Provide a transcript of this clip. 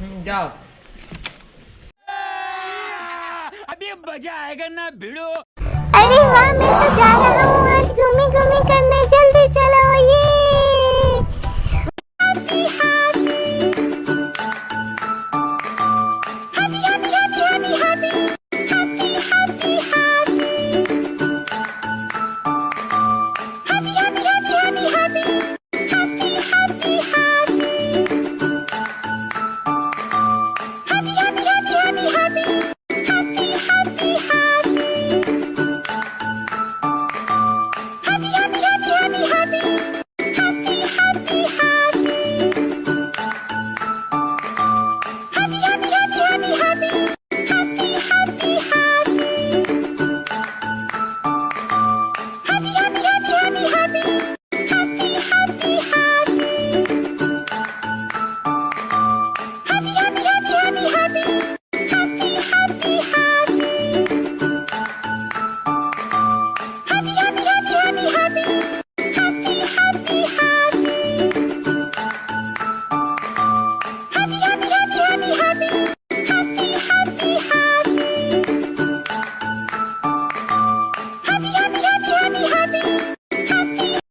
जाओ। अभी मजा आएगा ना भिड़ो। अरे वाह, मैं तो जा रहा हूँ आज घूमी घूमी करने, जल्दी चलो ये।